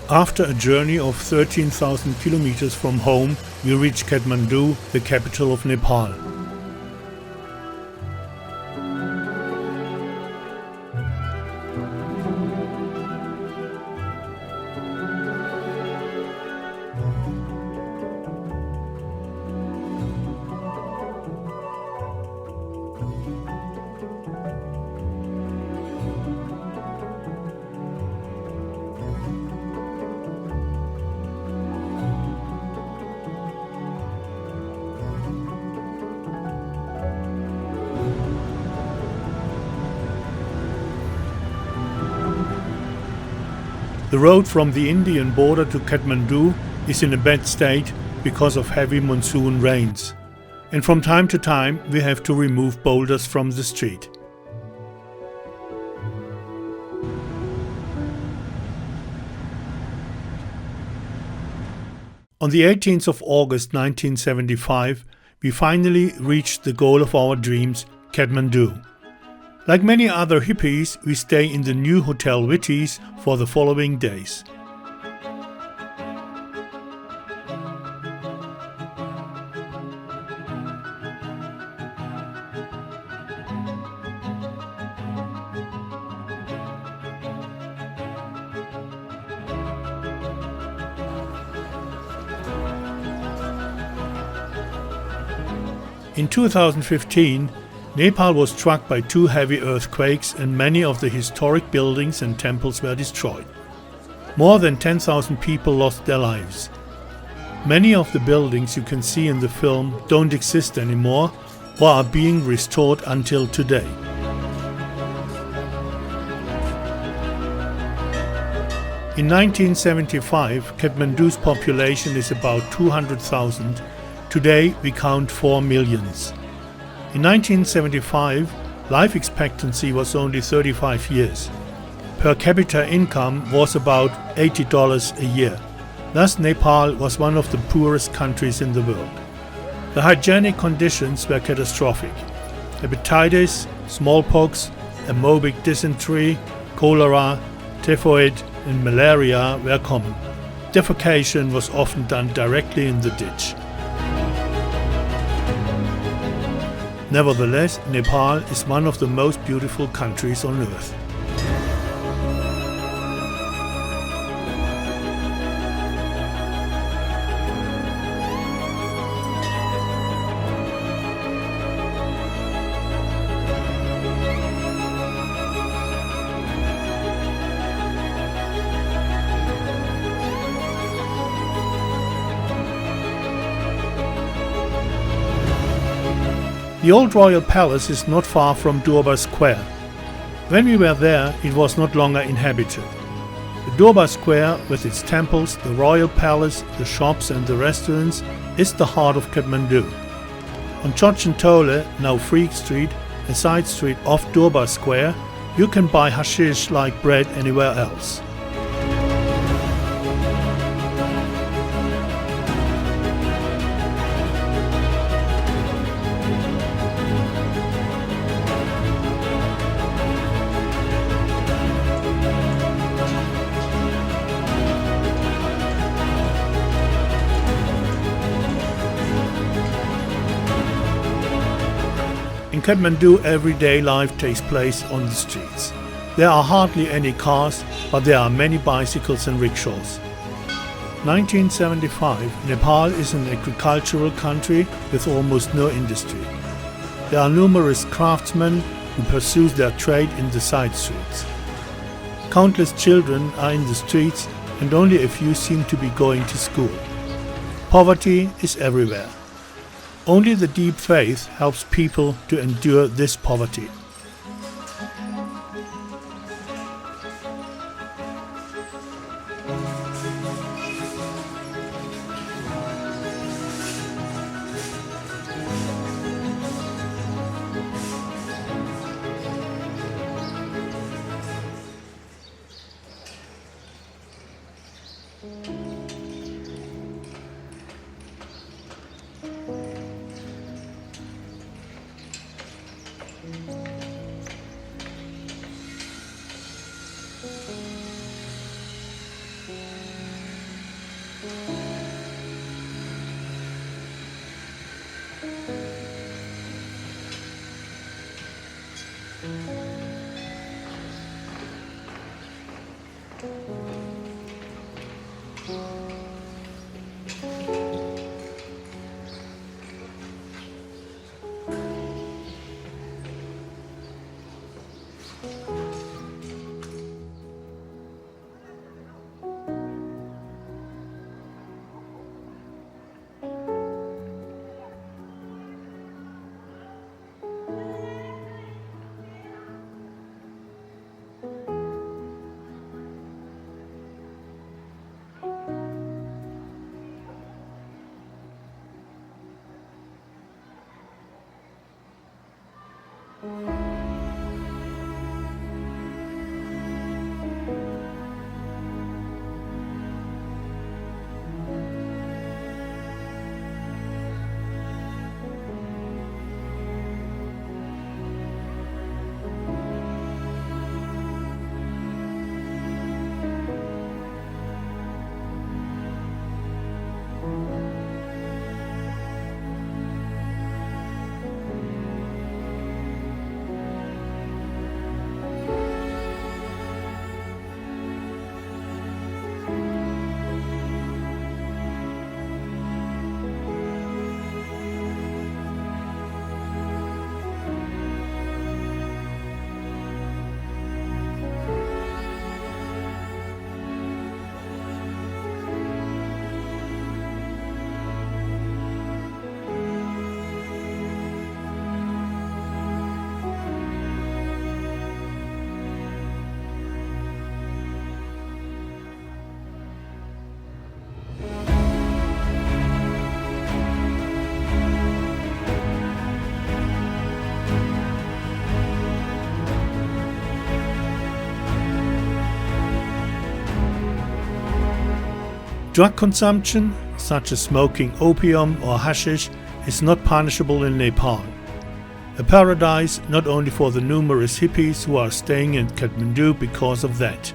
After a journey of 13,000 kilometers from home, we reach Kathmandu, the capital of Nepal. The road from the Indian border to Kathmandu is in a bad state because of heavy monsoon rains. And from time to time we have to remove boulders from the street. On the 18th of August 1975, we finally reached the goal of our dreams, Kathmandu. Like many other hippies, we stay in the new Hotel Witties for the following days. In 2015, Nepal was struck by 2 heavy earthquakes and many of the historic buildings and temples were destroyed. More than 10,000 people lost their lives. Many of the buildings you can see in the film don't exist anymore or are being restored until today. In 1975, Kathmandu's population is about 200,000. Today we count 4 million. In 1975, life expectancy was only 35 years. Per capita income was about $80 a year. Thus, Nepal was one of the poorest countries in the world. The hygienic conditions were catastrophic. Hepatitis, smallpox, amoebic dysentery, cholera, typhoid and malaria were common. Defecation was often done directly in the ditch. Nevertheless, Nepal is one of the most beautiful countries on earth. The old royal palace is not far from Durbar Square. When we were there, it was not longer inhabited. The Durbar Square, with its temples, the royal palace, the shops and the restaurants, is the heart of Kathmandu. On Chochentolle, now Freak Street, a side street off Durbar Square, you can buy hashish like bread anywhere else. In Kathmandu, everyday life takes place on the streets. There are hardly any cars, but there are many bicycles and rickshaws. 1975, Nepal is an agricultural country with almost no industry. There are numerous craftsmen who pursue their trade in the side streets. Countless children are in the streets and only a few seem to be going to school. Poverty is everywhere. Only the deep faith helps people to endure this poverty. Drug consumption, such as smoking opium or hashish, is not punishable in Nepal. A paradise not only for the numerous hippies who are staying in Kathmandu because of that.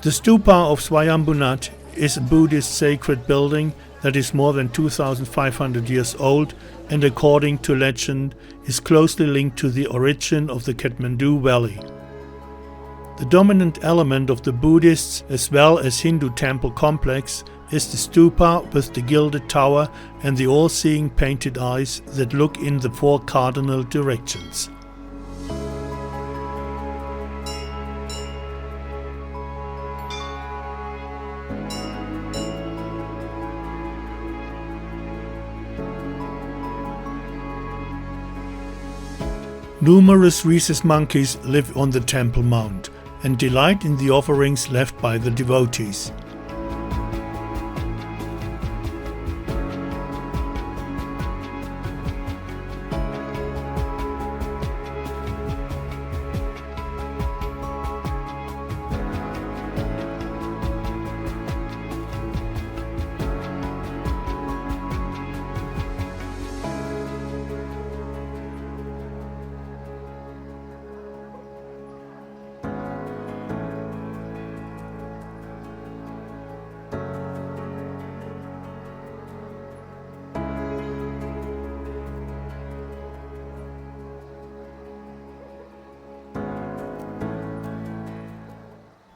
The stupa of Swayambhunath is a Buddhist sacred building that is more than 2,500 years old and, according to legend, is closely linked to the origin of the Kathmandu Valley. The dominant element of the Buddhist as well as Hindu temple complex is the stupa with the gilded tower and the all-seeing painted eyes that look in the four cardinal directions. Numerous rhesus monkeys live on the temple mount and delight in the offerings left by the devotees.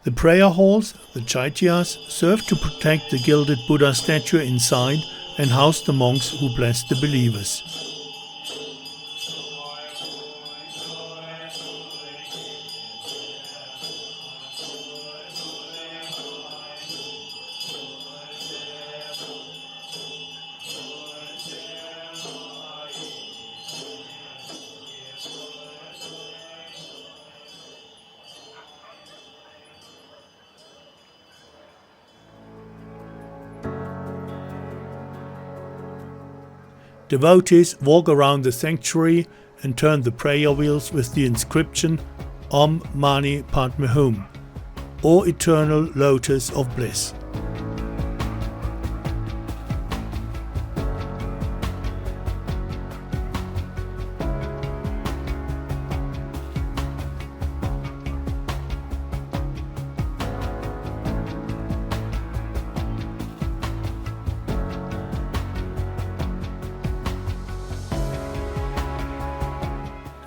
The prayer halls, the chaityas, served to protect the gilded Buddha statue inside and housed the monks who blessed the believers. Devotees walk around the sanctuary and turn the prayer wheels with the inscription Om Mani Padme Hum, or Eternal Lotus of Bliss.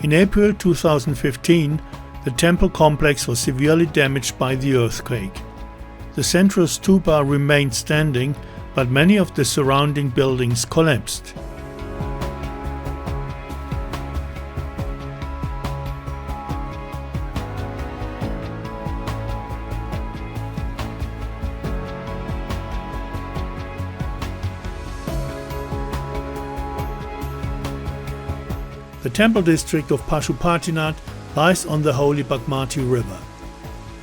In April 2015, the temple complex was severely damaged by the earthquake. The central stupa remained standing, but many of the surrounding buildings collapsed. The temple district of Pashupatinath lies on the holy Bagmati river.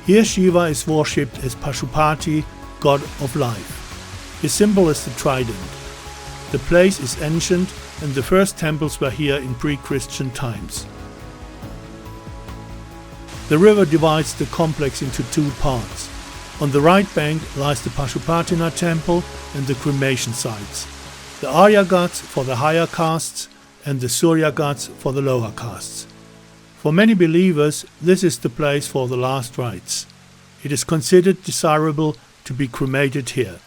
Here Shiva is worshipped as Pashupati, god of life. His symbol is the trident. The place is ancient and the first temples were here in pre-Christian times. The river divides the complex into two parts. On the right bank lies the Pashupatinath temple and the cremation sites. The Arya gods for the higher castes and the Surya gods for the lower castes. For many believers, this is the place for the last rites. It is considered desirable to be cremated here.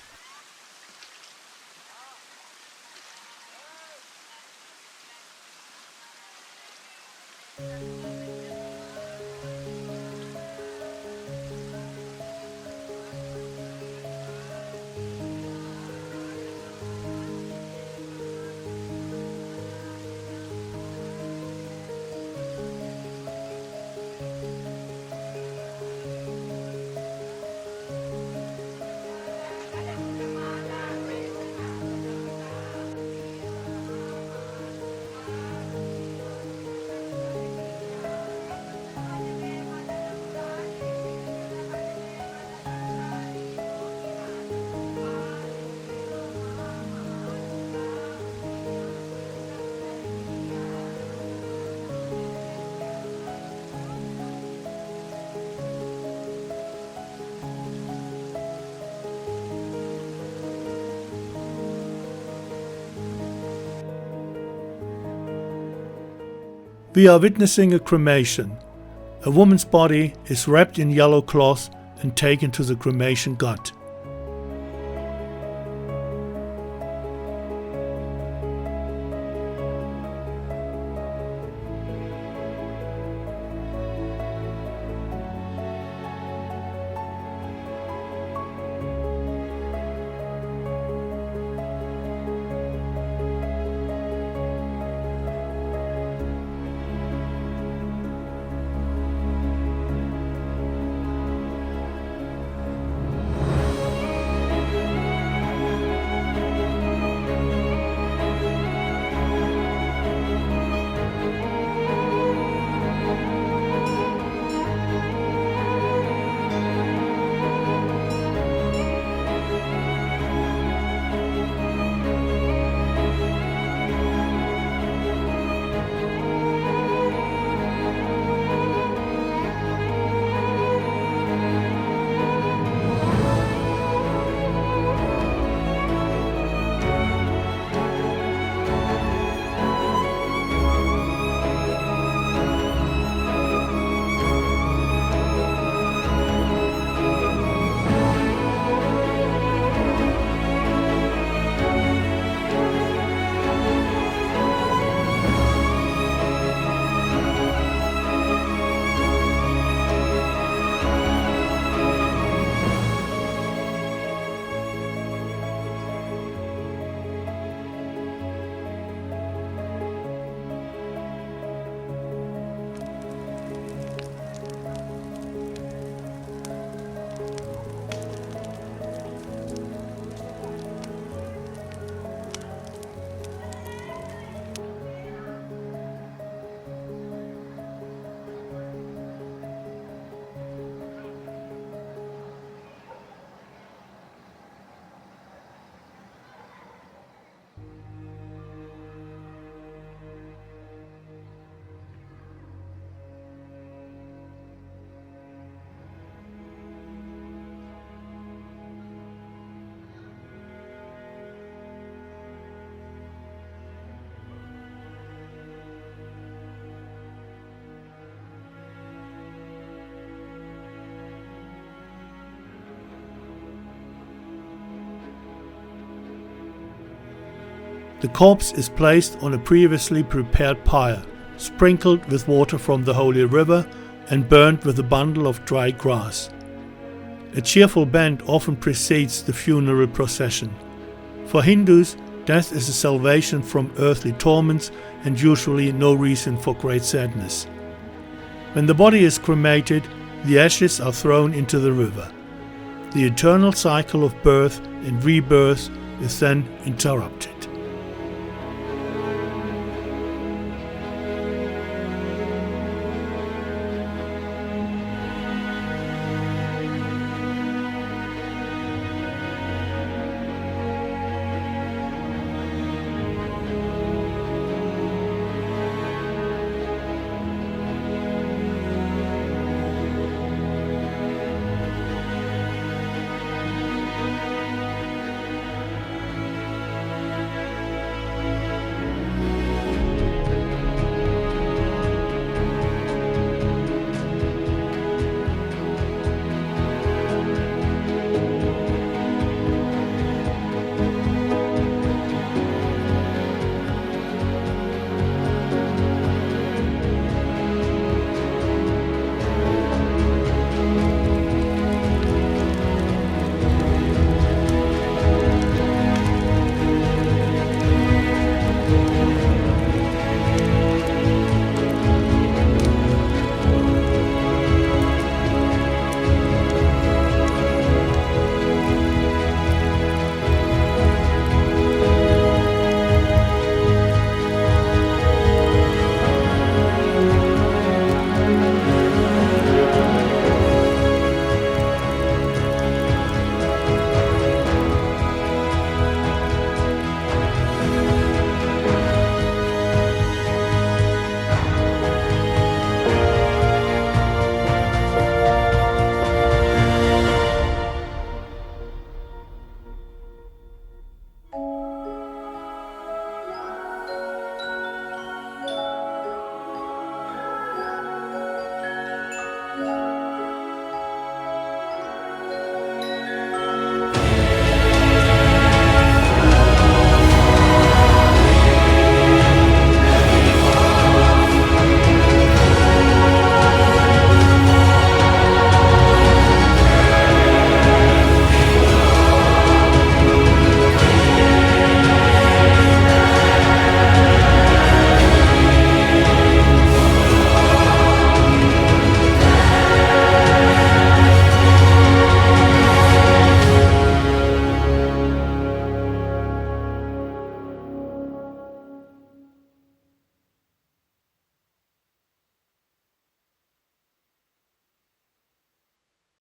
We are witnessing a cremation. A woman's body is wrapped in yellow cloth and taken to the cremation god. The corpse is placed on a previously prepared pyre, sprinkled with water from the holy river and burned with a bundle of dry grass. A cheerful band often precedes the funeral procession. For Hindus, death is a salvation from earthly torments and usually no reason for great sadness. When the body is cremated, the ashes are thrown into the river. The eternal cycle of birth and rebirth is then interrupted.